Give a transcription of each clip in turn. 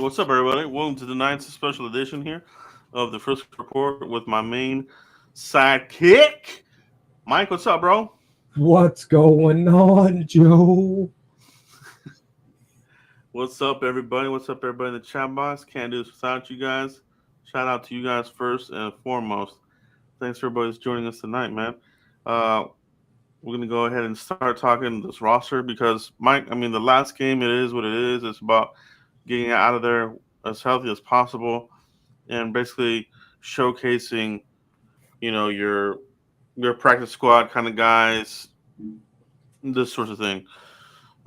What's up, everybody? Welcome to the ninth special edition here of the Frisk Report with my main sidekick, Mike. What's up, bro? What's going on, Joe? What's up, everybody? What's up, everybody in the chat box? Can't do this without you guys. Shout out to you guys first and foremost. Thanks for everybody that's joining us tonight, man. Uh, we're gonna go ahead and start talking this roster because, Mike, I mean, the last game, it is what it is. It's about getting out of there as healthy as possible and basically showcasing, your practice squad kind of guys, this sort of thing.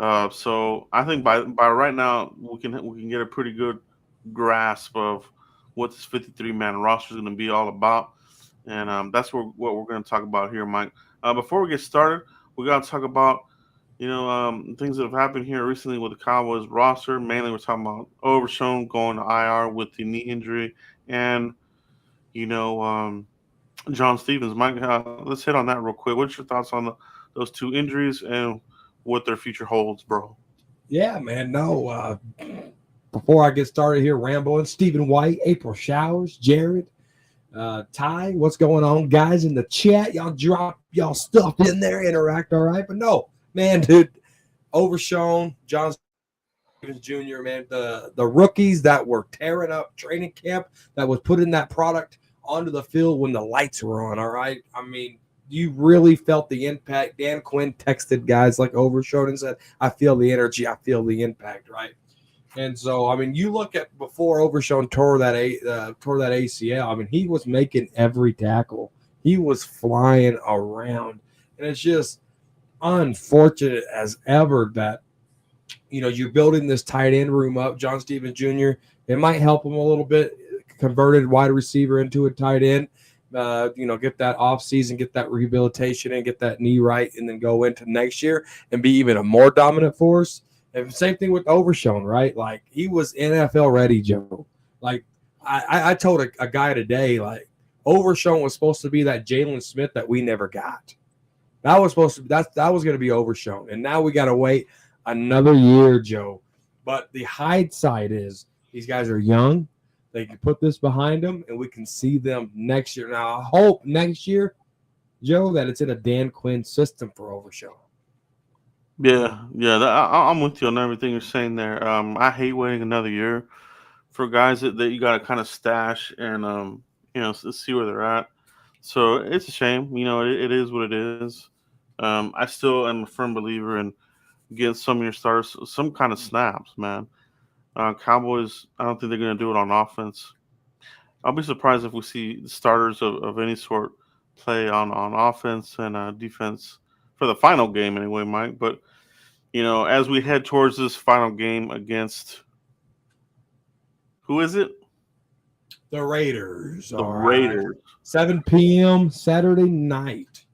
So I think by right now we can get a pretty good grasp of what this 53-man roster is going to be all about, and that's what we're going to talk about here, Mike. Before we get started, we got to talk about things that have happened here recently with the Cowboys roster. Mainly, we're talking about Overshown going to IR with the knee injury, and you know. John Stevens. Mike, let's hit on that real quick. What's your thoughts on those two injuries and what their future holds, bro? Yeah, man. No, before I get started here rambling, Stephen White, April Showers, Jared, Ty, what's going on, guys, in the chat? Y'all drop y'all stuff in there, interact, all right? But no, man, dude, Overshown, John Stevens Jr., man, the rookies that were tearing up training camp that was putting that product onto the field when the lights were on, all right? I mean, you really felt the impact. Dan Quinn texted guys like Overshown and said, I feel the energy, I feel the impact, right? And so, I mean, you look at before Overshown tore that ACL, I mean, he was making every tackle. He was flying around. And it's just unfortunate as ever that, you're building this tight end room up. John Stevens Jr., it might help him a little bit. Converted wide receiver into a tight end, get that off season, get that rehabilitation and get that knee right, and then go into next year and be even a more dominant force. And same thing with Overshown, right? Like he was NFL ready, Joe. Like I told a guy today, like Overshown was supposed to be that Jalen Smith that we never got. That was going to be Overshown, and now we got to wait another year, Joe. But the hindsight is these guys are young. They can put this behind them, and we can see them next year. Now, I hope next year, Joe, that it's in a Dan Quinn system for Overshown. Yeah, I'm with you on everything you're saying there. I hate waiting another year for guys that you got to kind of stash and see where they're at. So it's a shame. It is what it is. I still am a firm believer in getting some of your stars some kind of snaps, man. Cowboys, I don't think they're going to do it on offense. I'll be surprised if we see starters of any sort play on offense and defense for the final game anyway, Mike. But, as we head towards this final game against who is it? The Raiders. The Raiders. Right. 7 p.m. Saturday night.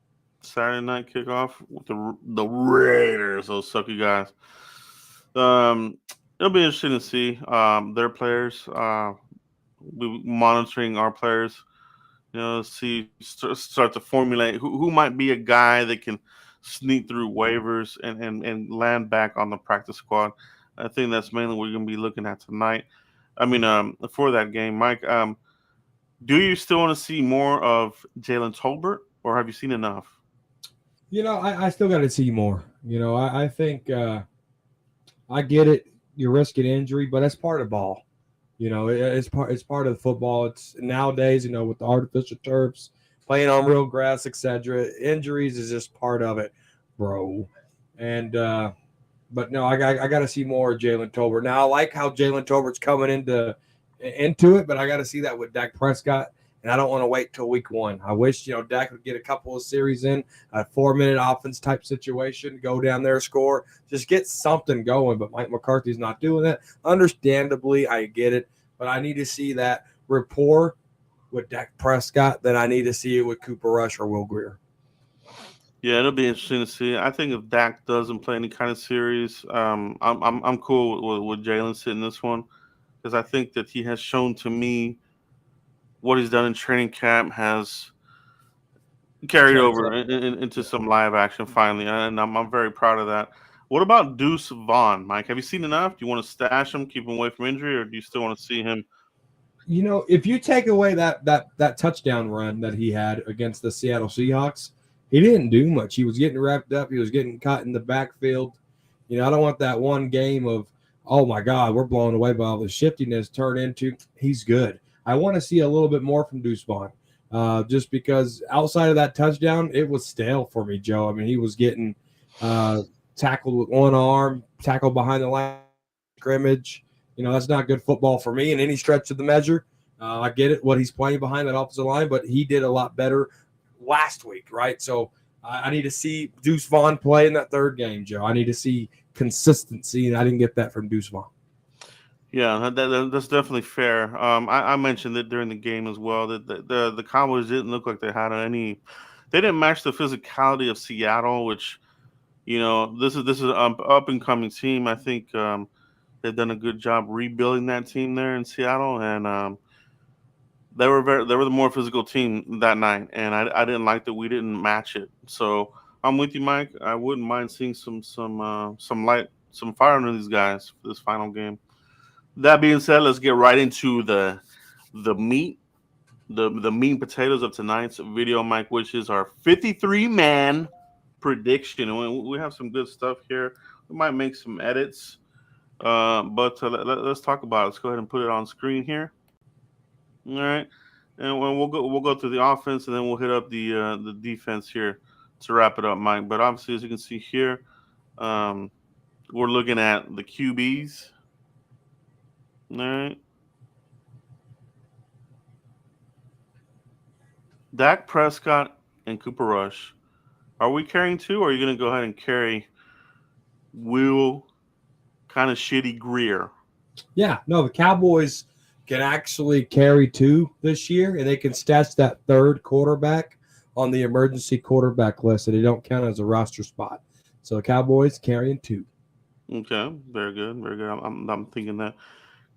Saturday night kickoff with the Raiders. Those sucky guys. It'll be interesting to see their players. We monitoring our players. Start to formulate who might be a guy that can sneak through waivers and land back on the practice squad. I think that's mainly what we're going to be looking at tonight. I mean, for that game, Mike, do you still want to see more of Jalen Tolbert, or have you seen enough? I still got to see more. I think I get it. You're risking injury, but that's part of ball. It's part of the football. It's nowadays, with the artificial turfs, playing on real grass, etc. Injuries is just part of it, bro. And but no, I got to see more of Jalen Tolbert. Now I like how Jalen Tolbert's coming into it, but I got to see that with Dak Prescott. And I don't want to wait till week one. I wish, Dak would get a couple of series in, a 4-minute offense type situation, go down there, score, just get something going. But Mike McCarthy's not doing that. Understandably, I get it. But I need to see that rapport with Dak Prescott. Then I need to see it with Cooper Rush or Will Grier. Yeah, it'll be interesting to see. I think if Dak doesn't play any kind of series, I'm cool with Jalen sitting this one because I think that he has shown to me what he's done in training camp has carried over into some live action finally, and I'm very proud of that. What about Deuce Vaughn, Mike? Have you seen enough? Do you want to stash him, keep him away from injury, or do you still want to see him? If you take away that touchdown run that he had against the Seattle Seahawks, he didn't do much. He was getting wrapped up. He was getting caught in the backfield. I don't want that one game of, oh my God, we're blown away by all the shiftiness turn into he's good. I want to see a little bit more from Deuce Vaughn, just because outside of that touchdown, it was stale for me, Joe. I mean, he was getting uh, tackled with one arm, tackled behind the line of scrimmage. That's not good football for me in any stretch of the measure. I get it, what he's playing behind that offensive line, but he did a lot better last week, right? So I need to see Deuce Vaughn play in that third game, Joe. I need to see consistency, and I didn't get that from Deuce Vaughn. Yeah, that's definitely fair. I mentioned it during the game as well that the Cowboys didn't look like they had any. They didn't match the physicality of Seattle, which this is an up and coming team. I think they've done a good job rebuilding that team there in Seattle, and they were the more physical team that night, and I didn't like that we didn't match it. So I'm with you, Mike. I wouldn't mind seeing some light, some fire under these guys for this final game. That being said, let's get right into the meat, the meat and potatoes of tonight's video, Mike, which is our 53-man prediction. And we have some good stuff here. We might make some edits, but let's talk about it. Let's go ahead and put it on screen here. All right, and we'll go through the offense, and then we'll hit up the defense here to wrap it up, Mike. But obviously, as you can see here, um, we're looking at the QBs. All right, Dak Prescott and Cooper Rush. Are we carrying two, or are you going to go ahead and carry Will kind of shitty Greer? Yeah, no, the Cowboys can actually carry two this year, and they can stash that third quarterback on the emergency quarterback list, and they don't count as a roster spot. So the Cowboys carrying two. Okay, very good, very good. I'm thinking that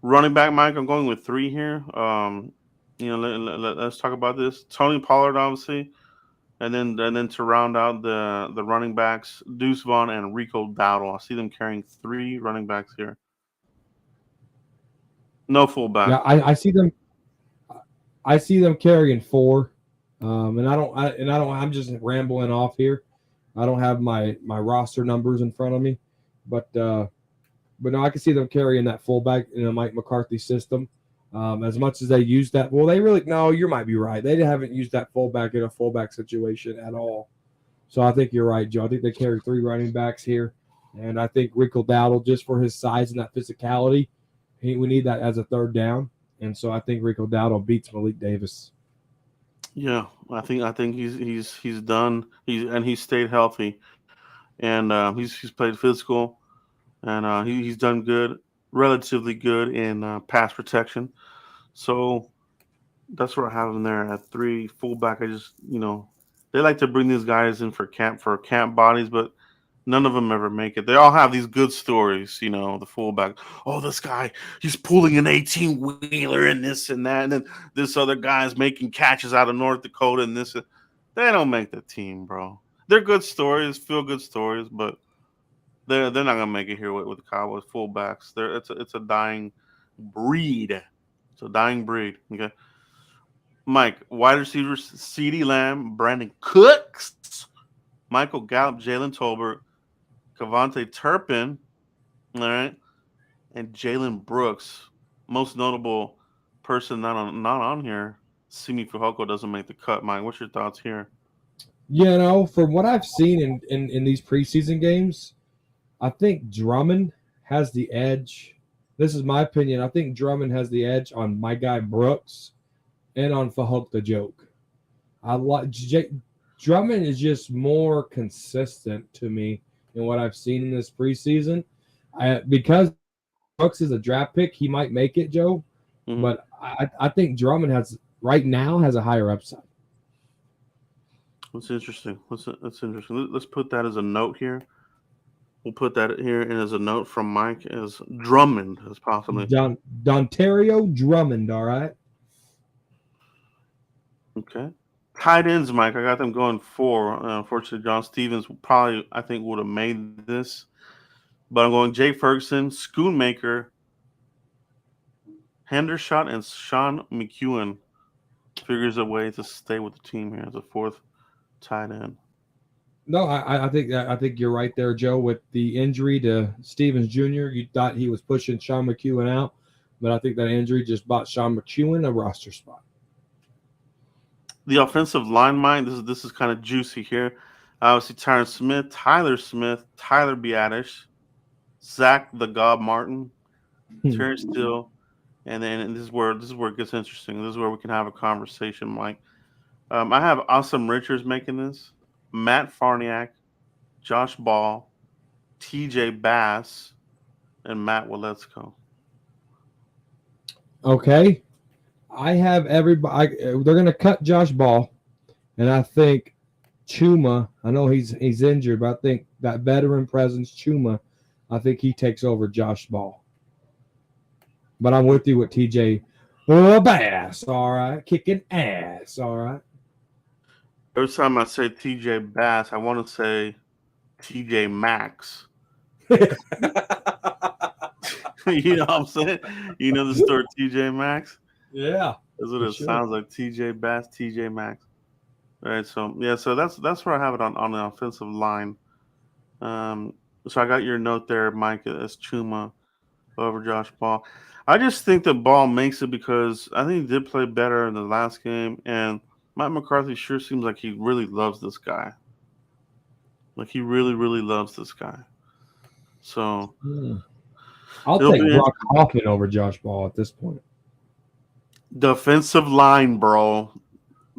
running back, Mike. I'm going with three here. Let's talk about this. Tony Pollard, obviously, and then to round out the running backs, Deuce Vaughn and Rico Dowdle. I see them carrying three running backs here. No Yeah, fullback. I see them. I see them carrying four, and I don't. I'm just rambling off here. I don't have my roster numbers in front of me, but no, I can see them carrying that fullback in a Mike McCarthy system. As much as they use that, well, they really no. You might be right. They haven't used that fullback in a fullback situation at all. So I think you're right, Joe. I think they carry three running backs here, and I think Rickle Dowdle, just for his size and that physicality, we need that as a third down. And so I think Rico Dowdle beats Malik Davis. Yeah, I think he's done. He's stayed healthy, and he's played physical, and he's done good, relatively good in pass protection. So that's where I have him there at three fullback. I just they like to bring these guys in for camp bodies, but none of them ever make it. They all have these good stories, the fullback. Oh, this guy, he's pulling an 18 wheeler and this and that, and then this other guy's making catches out of North Dakota and this. They don't make the team, bro. They're good stories, feel good stories, but they're not gonna make it here with the Cowboys fullbacks. It's a dying breed. It's a dying breed. Okay. Mike, wide receivers, CeeDee Lamb, Brandon Cooks, Michael Gallup, Jalen Tolbert, Cavante Turpin, all right, and Jalen Brooks. Most notable person not on here. Simi Fujoko doesn't make the cut. Mike, what's your thoughts here? From what I've seen in these preseason games, I think Drummond has the edge. This is my opinion. I think Drummond has the edge on my guy Brooks and on Fahok the joke. I like Drummond is just more consistent to me in what I've seen in this preseason. Because Brooks is a draft pick, he might make it, Joe. Mm-hmm. But I think Drummond has right now has a higher upside. That's interesting. That's interesting. Let's put that as a note here. We'll put that here and as a note from Mike as Drummond as possibly. Dontario Drummond, all right. Okay. Tight ends, Mike. I got them going four. Unfortunately, John Stevens probably I think would have made this. But I'm going Jay Ferguson, Schoonmaker, Hendershot, and Sean McEwen figures a way to stay with the team here as a fourth tight end. No, I think you're right there, Joe. With the injury to Stevens Jr., you thought he was pushing Sean McEwen out, but I think that injury just bought Sean McEwen a roster spot. The offensive line, mine. This is kind of juicy here. Obviously, Tyron Smith, Tyler Biadasz, Zach the Gob Martin, Terrence Steele, and then and this is where it gets interesting. This is where we can have a conversation, Mike. I have Awesome Richards making this, Matt Farniak, Josh Ball, T.J. Bass, and Matt Waletzko. Okay, I have everybody. They're going to cut Josh Ball, and I think Chuma. I know he's injured, but I think that veteran presence, Chuma. I think he takes over Josh Ball. But I'm with you with TJ. Bass, all right, kicking ass, all right. Every time I say T.J. Bass, I want to say T.J. Maxx. You know what I'm saying? You know the store T.J. Maxx? Yeah, That's what for it sure. sounds like. T.J. Bass, T.J. Maxx. All right, so yeah, so that's where I have it on the offensive line. Um, so I got your note there, Mike, as Chuma over Josh Ball. I just think that Ball makes it because I think he did play better in the last game, and Mike McCarthy sure seems like he really loves this guy. Like he really, really loves this guy. So Hmm. I'll it'll take be Brock interesting. Hawkin over Josh Ball at this point. Defensive line, bro.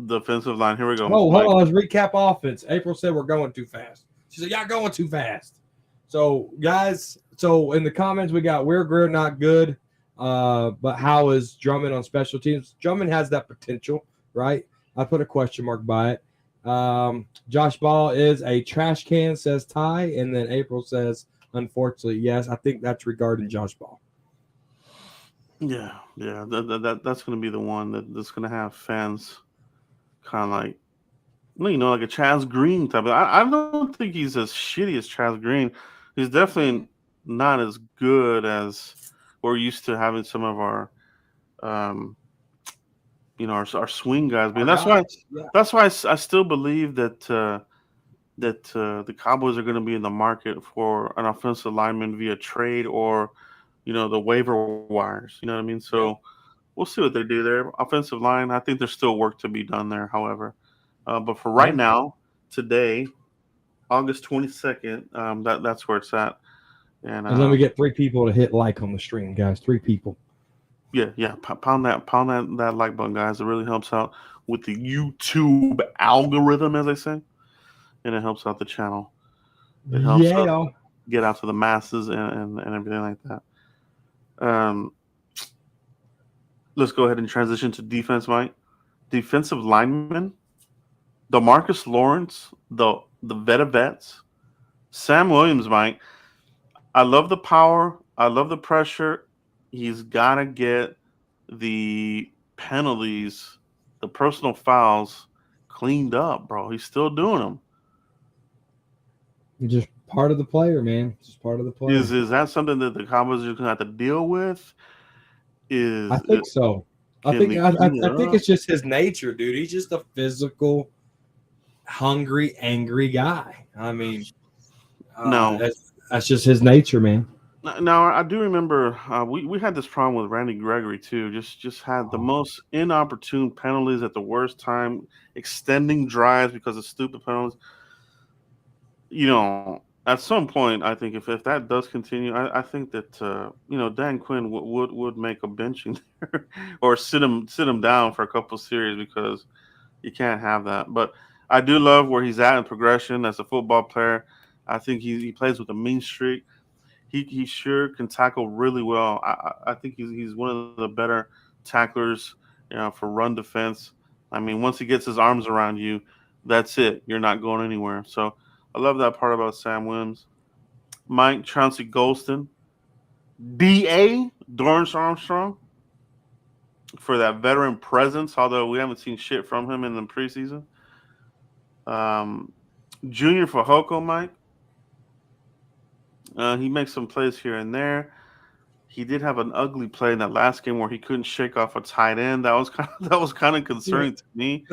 Defensive line. Here we go, Oh, hold Mike. on. Let's recap offense. April said we're going too fast. She said, y'all going too fast. So, guys, so in the comments, we got We're Greer not good. But how is Drummond on special teams? Drummond has that potential, right? I put a question mark by it. Josh Ball is a trash can, says Ty. And then April says, unfortunately, yes. I think that's regarding Josh Ball. Yeah. That's gonna be the one that's gonna have fans kind of like, well, like a Chaz Green type. I don't think he's as shitty as Chaz Green. He's definitely not as good as we're used to having some of um, our swing guys being. Our That's why guys. Yeah. I still believe that the Cowboys are going to be in the market for an offensive lineman via trade or the waiver wires. You know what I mean? So Yeah. we'll see what they do there. Offensive line, I think there's still work to be done there. However, but for right Yeah. now, today, August 22nd, that's where it's at. And And let me get 3 people to hit like on the stream, guys. 3 people. yeah, pound that like button, guys. It really helps out with the YouTube algorithm, as I say, and it helps out the channel. It helps us Yeah. get out to the masses and everything like that. Um, let's go ahead and transition to defense, Mike. Defensive lineman, Demarcus Lawrence, the vet of vets, Sam Williams, Mike. I love the power. I love the pressure. He's got to get the penalties, the personal fouls cleaned up, bro. He's still doing them. Just part of the player, man. Just part of the Is player. is that something that the Cowboys are going to have to deal with? I Is think so. I can think they I, I, clean it I think up? it's just his nature, dude. He's just a physical, hungry, angry guy. I mean, No. that's just his nature, man. Now I do remember we had this problem with Randy Gregory too. Just had the most inopportune penalties at the worst time, extending drives because of stupid penalties. At some point, I think if that does continue, I think that Dan Quinn would make a benching there or sit him down for a couple series because you can't have that. But I do love where he's at in progression as a football player. I think he plays with a mean streak. He sure can tackle really well. I think he's one of the better tacklers, for run defense. I mean, once he gets his arms around you, that's it. You're not going anywhere. So I love that part about Sam Williams. Mike Chauncey Golston, DA Dorrance Armstrong for that veteran presence. Although we haven't seen shit from him in the preseason. Um, Junior for Hoko, Mike. He makes some plays here and there. He did have an ugly play in that last game where he couldn't shake off a tight end. That was kind of that was kind of concerning to me.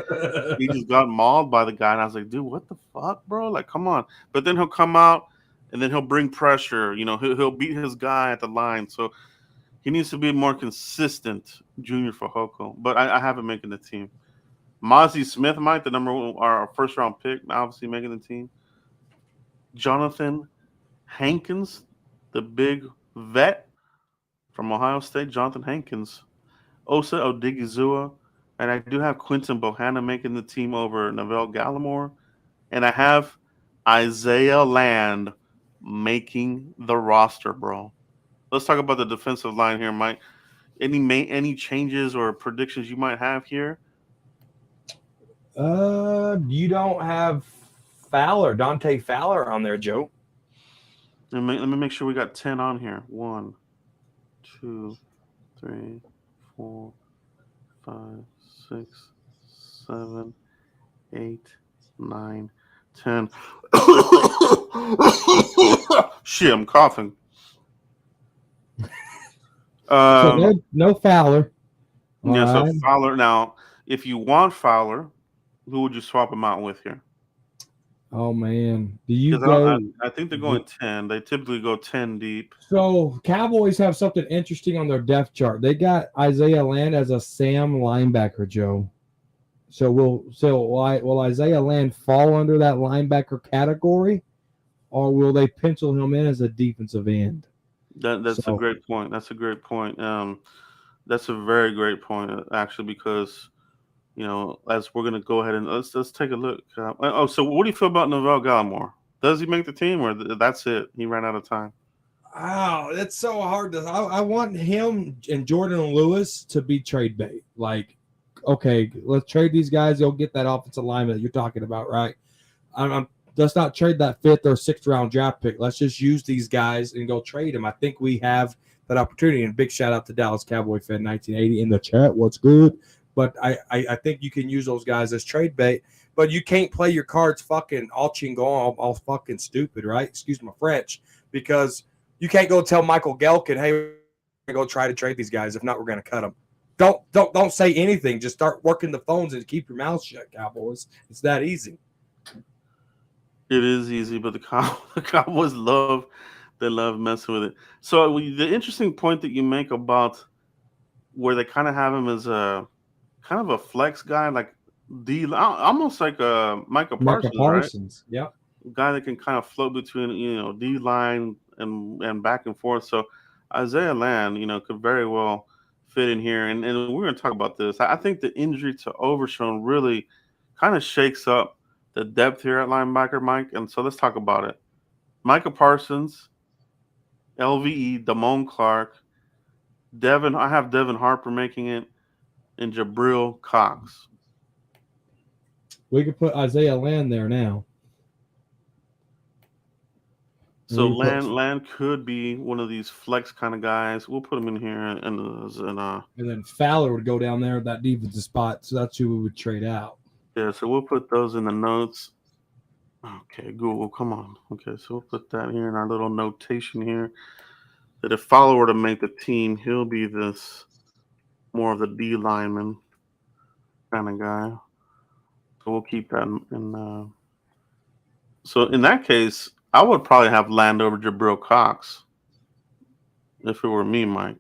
He just got mauled by the guy, and I was like, dude, what the fuck, bro? Like, come on. But then he'll come out, and then he'll bring pressure. He'll beat his guy at the line. So he needs to be more consistent, Junior for Hoko. But I have him making the team. Mozzie Smith, Mike, the number one, our first round pick, obviously making the team. Jonathan Hankins, the big vet from Ohio State, Jonathan Hankins. Osa Odigizua, and I do have Quinton Bohanna making the team over Novell Gallimore, and I have Isaiah Land making the roster, bro. Let's talk about the defensive line here, Mike. Any changes or predictions you might have here? You don't have Fowler, Dante Fowler on there, Joe. Let me make sure we got 10 on here. 1, 2, 3, 4, 5, 6, 7, 8, 9, 10. Shit, I'm coughing. So Um, no Fowler. All yeah, so right. Fowler. Now, if you want Fowler, who would you swap him out with here? Oh man, do you Because go? I think they're going 10. They typically go 10 deep. So Cowboys have something interesting on their depth chart. They got Isaiah Land as a Sam linebacker, Joe. Will Isaiah Land fall under that linebacker category, or will they pencil him in as a defensive end? That's a So great point. That's a great point. That's a very great point, actually, because as we're gonna go ahead and let's take a look. So what do you feel about Novell Gallimore? Does he make the team, or that's it? He ran out of time. wow, that's so hard to. I want him and Jordan Lewis to be trade bait. Like, okay, let's trade these guys. You'll get that offensive lineman that you're talking about, right? I'm let's not trade that fifth or sixth round draft pick. Let's just use these guys and go trade them. I think we have that opportunity. And big shout out to Dallas Cowboy fan 1980 in the chat. What's good? But I think you can use those guys as trade bait. But you can't play your cards fucking all chingo, all fucking stupid, right? Excuse my French, because you can't go tell Michael Gelkin, hey, we're gonna go try to trade these guys. If not, we're gonna cut them. Don't say anything. Just start working the phones and keep your mouth shut, Cowboys. It's that easy. It is easy, but the Cowboys love messing with it. So the interesting point that you make about where they kind of have him as a kind of a flex guy, like almost like a Micah Micah Parsons, right? Parsons. Yep. Guy that can kind of float between D line and back and forth. So Isaiah Land, could very well fit in here, and we're going to talk about this. I think the injury to Overshown really kind of shakes up the depth here at linebacker, Mike. And so let's talk about it. Micah Parsons, LVE, Damone Clark, Devin. I have Devin Harper making it, and Jabril Cox. We could put Isaiah Land there now. So Land could be one of these flex kind of guys. We'll put him in here, And then Fowler would go down there at that defensive spot. So that's who we would trade out. yeah. So we'll put those in the notes. Okay, Google, come on. Okay, so we'll put that here in our little notation here. That if Fowler were to make the team, he'll be this more of the D lineman kind of guy. So we'll keep that in. So in that case, I would probably have Land over Jabril Cox if it were me, Mike.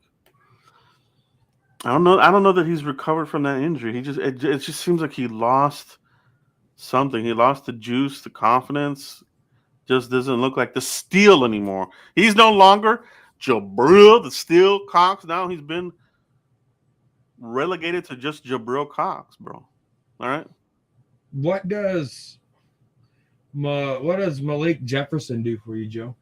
I don't know. I don't know that he's recovered from that injury. It just seems like he lost something. He lost the juice, the confidence. Just doesn't look like the steel anymore. He's no longer Jabril, the steel Cox. Now he's been relegated to just Jabril Cox, bro. All right. What does Malik Jefferson do for you, Joe?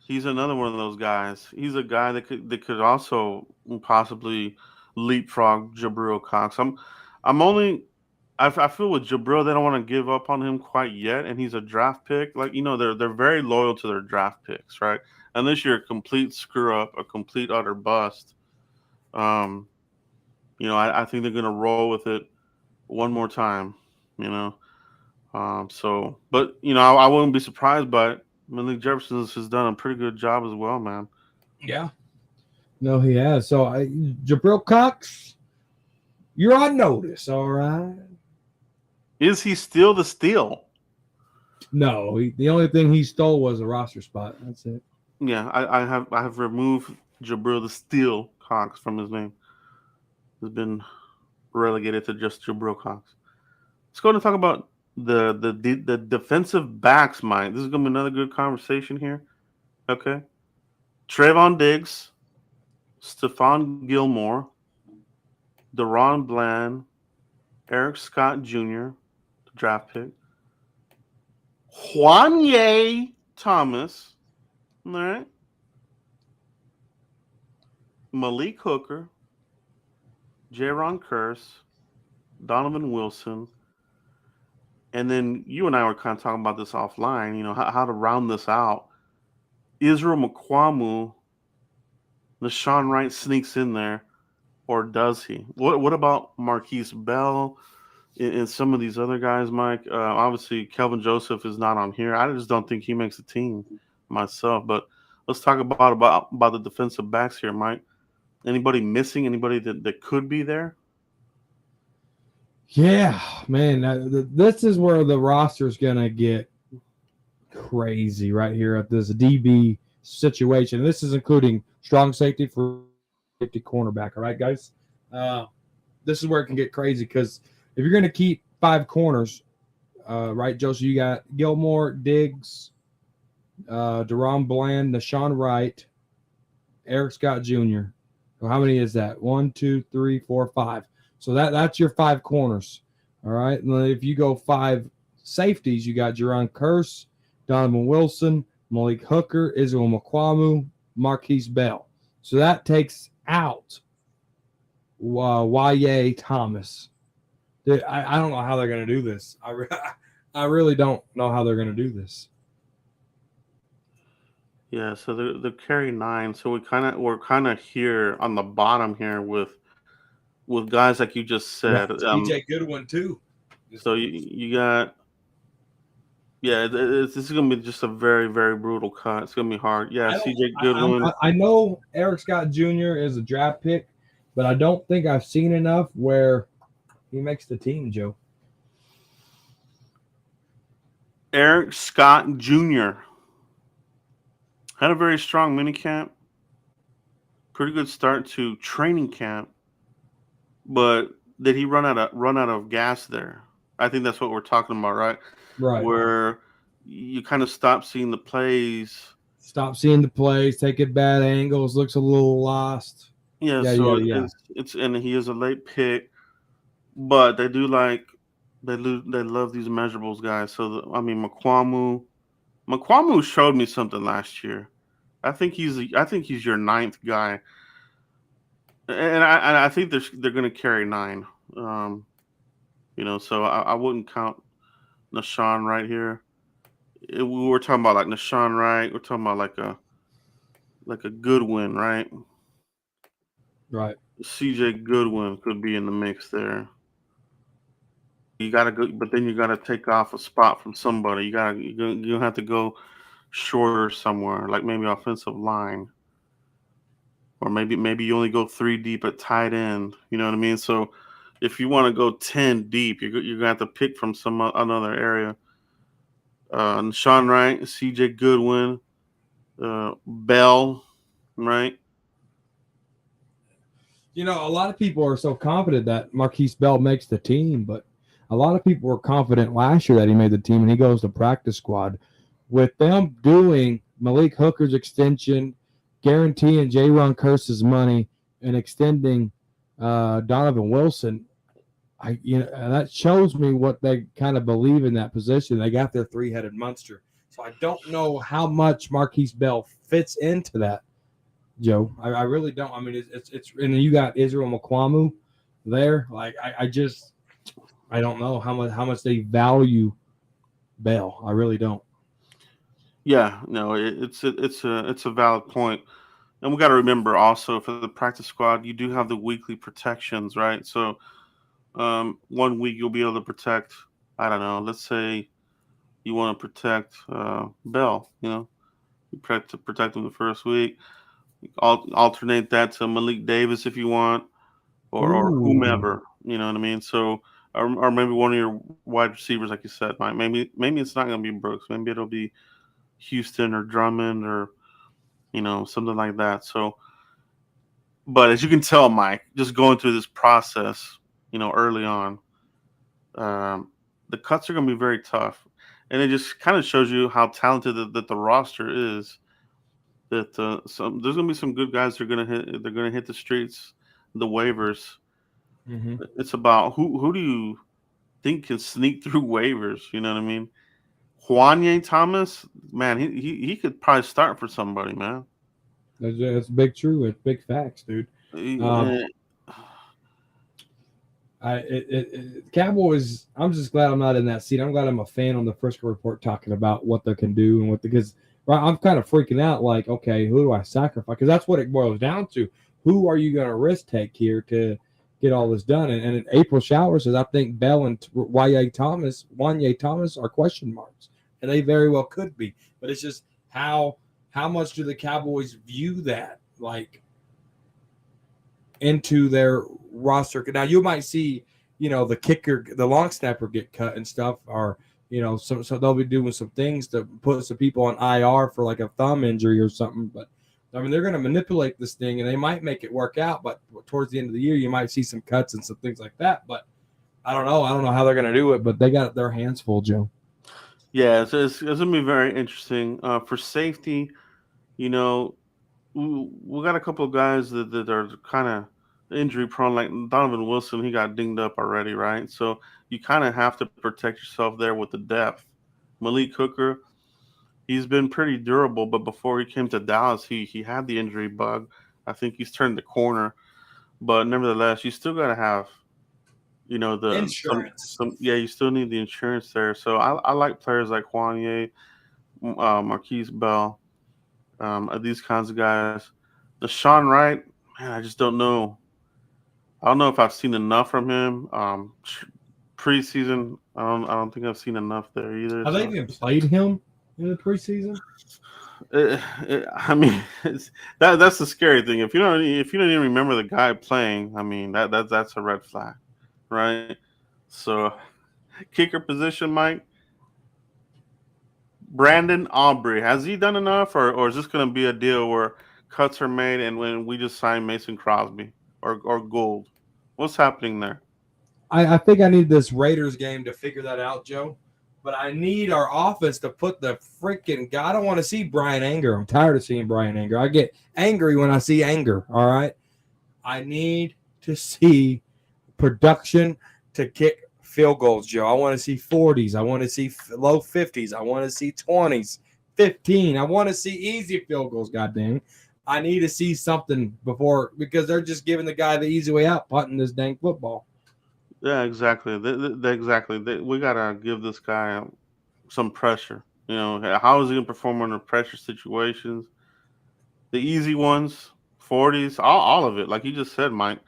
He's another one of those guys. He's a guy that could also possibly leapfrog Jabril Cox. I'm only I feel with Jabril they don't want to give up on him quite yet, and he's a draft pick. Like they're very loyal to their draft picks, right? Unless you're a complete screw up, a complete utter bust. Um, I think they're gonna roll with it one more time. You know, but I wouldn't be surprised by it. Malik Jefferson has done a pretty good job as well, man. Yeah. No, he has. So, Jabril Cox, you're on notice, all right? Is he still the steal? No, the only thing he stole was a roster spot. That's it. Yeah, I have removed Jabril the Steel Cox from his name. Has been relegated to just Jabril Cox. Let's go and talk about the defensive backs, Mike. This is gonna be another good conversation here. Okay. Trayvon Diggs, Stephon Gilmore, Deron Bland, Eric Scott Jr., the draft pick, Juanye Thomas, all right, Malik Hooker, Jaron Curse, Donovan Wilson, and then you and I were kind of talking about this offline, how to round this out. Israel McQuamu, Nashawn Wright sneaks in there, or does he? What about Marquise Bell and some of these other guys, Mike? Obviously, Kelvin Joseph is not on here. I just don't think he makes the team myself. But let's talk about the defensive backs here, Mike. Anybody missing? Anybody that could be there? Yeah, man. This is where the roster is going to get crazy right here at this DB situation. This is including strong safety, for safety, cornerback. All right, guys. This is where it can get crazy because if you're going to keep 5 corners, right, Joe? So you got Gilmore, Diggs, Deron Bland, Nashawn Wright, Eric Scott Jr. So how many is that? 1, 2, 3, 4, 5. So that's your 5 corners. All right. And then if you go 5 safeties, you got Jaron Curse, Donovan Wilson, Malik Hooker, Israel McQuamu, Marquise Bell. So that takes out Y.A. Thomas. Dude, I don't know how they're going to do this. I really don't know how they're going to do this. Yeah, so they're carry 9. So we're kind of here on the bottom here with guys like you just Yeah, said. DJ Goodwin too. So you got yeah. This is gonna be just a very very brutal cut. It's gonna be hard. Yeah, I don't. C.J. Goodwin. I know Eric Scott Jr. is a draft pick, but I don't think I've seen enough where he makes the team, Joe. Eric Scott Jr. had a very strong minicamp. Pretty good start to training camp, but did he run out of gas there? I think that's what we're talking about, right? Right. Where you kind of stop seeing the plays. Stop seeing the plays, taking bad angles, looks a little lost. Yeah, Yeah, so yeah, yeah. it's and he is a late pick, but they do like they love these measurables guys. So I mean, McQuamu showed me something last year. I think he's your ninth guy, and I think they're going to carry 9. Um, so I wouldn't count Nashawn right here. We were talking about like Nashawn Wright. We're talking about like a Goodwin, right? Right. C.J. Goodwin could be in the mix there. You gotta go, but then you gotta take off a spot from somebody. You have to go shorter somewhere, like maybe offensive line, or maybe you only go 3 deep at tight end. You know what I mean? So if you want to go 10 deep, you're gonna have to pick from another area. Sean Wright, C.J. Goodwin, Bell, right? You know, a lot of people are so confident that Marquise Bell makes the team, but a lot of people were confident last year that he made the team and he goes to practice squad. With them doing Malik Hooker's extension, guaranteeing Jaron Curse's money, and extending Donovan Wilson, that shows me what they kind of believe in that position. They got their 3-headed monster. So I don't know how much Marquise Bell fits into that, Joe. I really don't. I mean, it's and then you got Israel McQuamu there. Like I don't know how much they value Bell. I really don't. Yeah, no, it's a valid point. And we got to remember also for the practice squad, you do have the weekly protections, right? So one week you'll be able to protect, I don't know, let's say you want to protect Bell. You protect him the first week. Alternate that to Malik Davis if you want, or Ooh. whomever. You know what I mean? So, or maybe one of your wide receivers, like you said, Mike. Maybe it's not going to be Brooks. Maybe it'll be Houston or Drummond or something like that. So, but as you can tell, Mike, just going through this process, early on, um, the cuts are going to be very tough, and it just kind of shows you how talented that the roster is. That there's going to be some good guys. They're going to hit the streets, the waivers. Hmm. It's about who do you think can sneak through waivers? You know what I mean? Juanye Thomas, man, he could probably start for somebody, man. That's big true. It's big facts, dude. Um, Eh, Cowboys. I'm just glad I'm not in that seat. I'm glad I'm a fan on the Frisco Report talking about what they can do and because right, I'm kind of freaking out. Like, okay, who do I sacrifice? Because that's what it boils down to. Who are you going to risk take here to get all this done? And in April Showers says I think Bell and Wanye Thomas are question marks, and they very well could be. But it's just how much do the Cowboys view that like into their roster. Now you might see, the kicker, the long snapper get cut and stuff, or so they'll be doing some things to put some people on IR for like a thumb injury or something. But I mean, they're going to manipulate this thing, and they might make it work out. But towards the end of the year, you might see some cuts and some things like that. But I don't know. I don't know how they're going to do it, but they got their hands full, Joe. yeah, it's gonna be very interesting. For safety, you know, we got a couple of guys that are kind of injury prone, like Donovan Wilson. He got dinged up already, right? So you kind of have to protect yourself there with the depth. Malik Hooker, he's been pretty durable, but before he came to Dallas, he had the injury bug. I think he's turned the corner, but nevertheless, you still got to have the Insurance. some yeah, you still need the insurance there. So I like players like Juanye, Marquise Bell, these kinds of guys. Deshaun Wright, man, I just don't know. I don't know if I've seen enough from him. Preseason, I don't think I've seen enough there either. Have they So even played him in the preseason? I mean, that's the scary thing. If you don't even remember the guy playing, I mean that's a red flag, right? So kicker position, Mike. Brandon Aubrey, has he done enough, or is this going to be a deal where cuts are made and when we just sign Mason Crosby or Gould? What's happening there? I think I need this Raiders game to figure that out, Joe. But I need our offense to put the freaking guy. I don't want to see Brian Anger. I'm tired of seeing Brian Anger. I get angry when I see anger. All right. I need to see production to kick field goals, Joe. I want to see 40s. I want to see low 50s. I want to see 20s, 15. I want to see easy field goals, goddamn. I need to see something before because they're just giving the guy the easy way out, punting this dang football. Yeah, exactly. Exactly. We gotta give this guy some pressure. How is he gonna perform under pressure situations? The easy ones, 40s, all of it. Like you just said, Mike.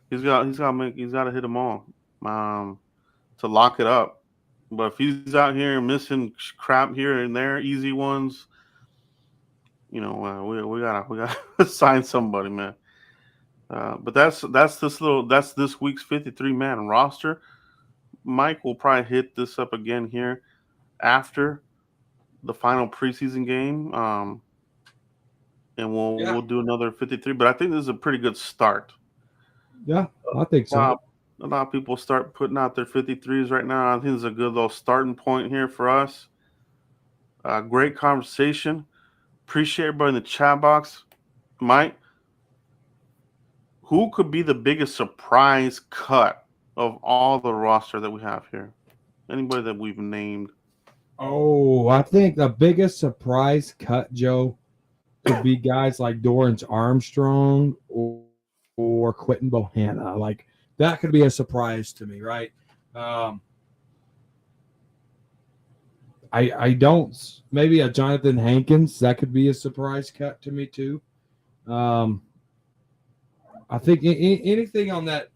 He's got to hit them all to lock it up. But if he's out here missing crap here and there, easy ones, we gotta sign somebody, man. But that's this week's 53 man roster. Mike will probably hit this up again here after the final preseason game, and we'll Yeah. we'll do another 53. But I think this is a pretty good start. Yeah, I think so. A lot of people start putting out their 53s right now. I think it's a good little starting point here for us. Great conversation. Appreciate everybody in the chat box. Mike, who could be the biggest surprise cut of all the roster that we have here? Anybody that we've named? Oh, I think the biggest surprise cut, Joe, could be guys like Dorrance Armstrong or Quentin Bohanna. Like that could be a surprise to me, right? Um, I don't maybe a Jonathan Hankins that could be a surprise cut to me too. Um, I think anything on that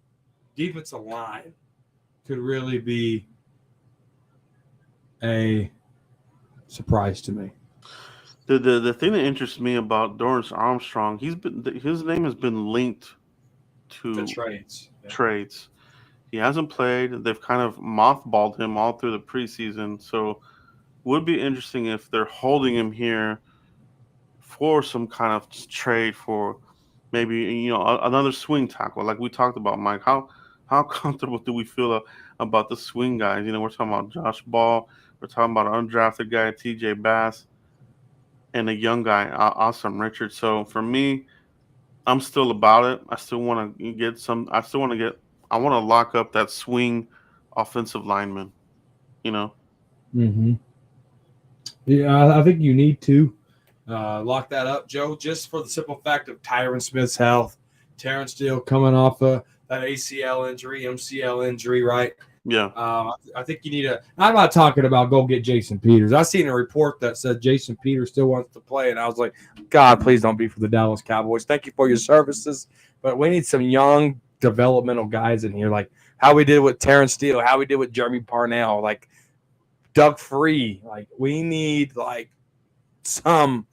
defensive line could really be a surprise to me. The thing that interests me about Dorrance Armstrong, his name has been linked The to trades. Yeah. trades. He hasn't played. They've kind of mothballed him all through the preseason. So would be interesting if they're holding him here for some kind of trade for maybe another swing tackle like we talked about, Mike. How comfortable do we feel about the swing guys? We're talking about Josh Ball, we're talking about an undrafted guy TJ Bass, and a young guy Austin Richards. So for me, I'm still about it. I still want to get some. I still want to get. I want to lock up that swing offensive lineman. You know. Hmm. Yeah, I think you need to lock that up, Joe, just for the simple fact of Tyron Smith's health. Terrence Steele coming off that ACL injury, MCL injury, right? Yeah. I think you need a. I'm not talking about go get Jason Peters. I seen a report that said Jason Peters still wants to play, and I was like, God, please don't be for the Dallas Cowboys. Thank you for your services, but we need some young developmental guys in here, like how we did with Terrence Steele, how we did with Jeremy Parnell, like Doug Free. Like we need like some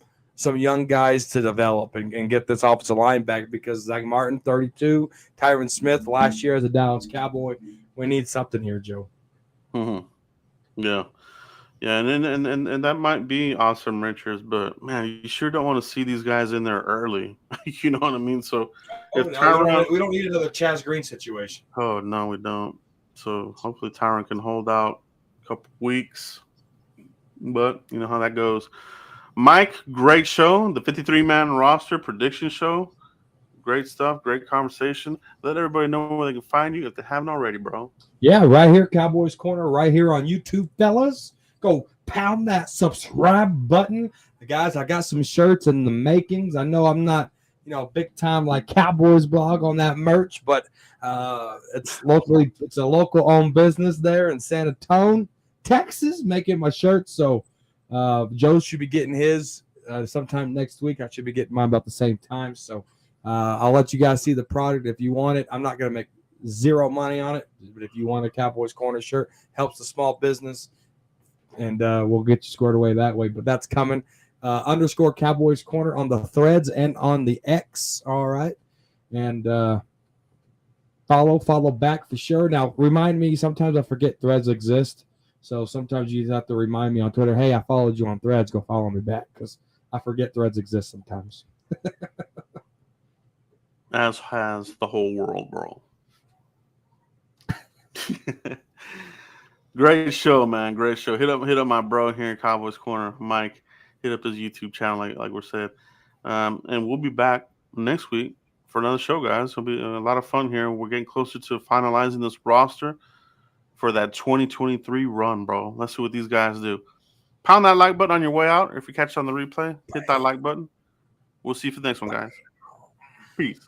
young guys to develop and get this offensive line back because Zach Martin, 32, Tyron Smith last year as a Dallas Cowboy. We need something here, Joe. Hmm. Yeah. Yeah, and that might be Austin Richards, but man, you sure don't want to see these guys in there early. You know what I mean? So Oh if no, Tyron, we don't need another Chaz Green situation. oh no, we don't. So hopefully Tyron can hold out a couple weeks, but you know how that goes. Mike, great show. The 53-man roster prediction show. Great stuff. Great conversation. Let everybody know where they can find you if they haven't already, bro. Yeah, right here, Cowboys Corner, right here on YouTube, fellas. Go pound that subscribe button. Guys, I got some shirts in the makings. I know I'm not, big time like Cowboys blog on that merch, but it's a local owned business there in San Antonio, Texas, making my shirts. So Joe should be getting his sometime next week. I should be getting mine about the same time. So I'll let you guys see the product if you want it. I'm not going to make zero money on it, but if you want a Cowboys Corner shirt, helps the small business, and we'll get you squared away that way. But that's coming. Underscore Cowboys Corner on the threads and on the X. All right, and follow back for sure. Now remind me. Sometimes I forget threads exist, so sometimes you have to remind me on Twitter. Hey, I followed you on threads. Go follow me back because I forget threads exist sometimes. As has the whole world, bro. Great show, man. Great show. Hit up my bro here in Cowboys Corner, Mike. Hit up his YouTube channel, like we said. And we'll be back next week for another show, guys. It'll be a lot of fun here. We're getting closer to finalizing this roster for that 2023 run, bro. Let's see what these guys do. Pound that like button on your way out. If you catch it on the replay, hit that like button. We'll see you for the next one, guys. Peace.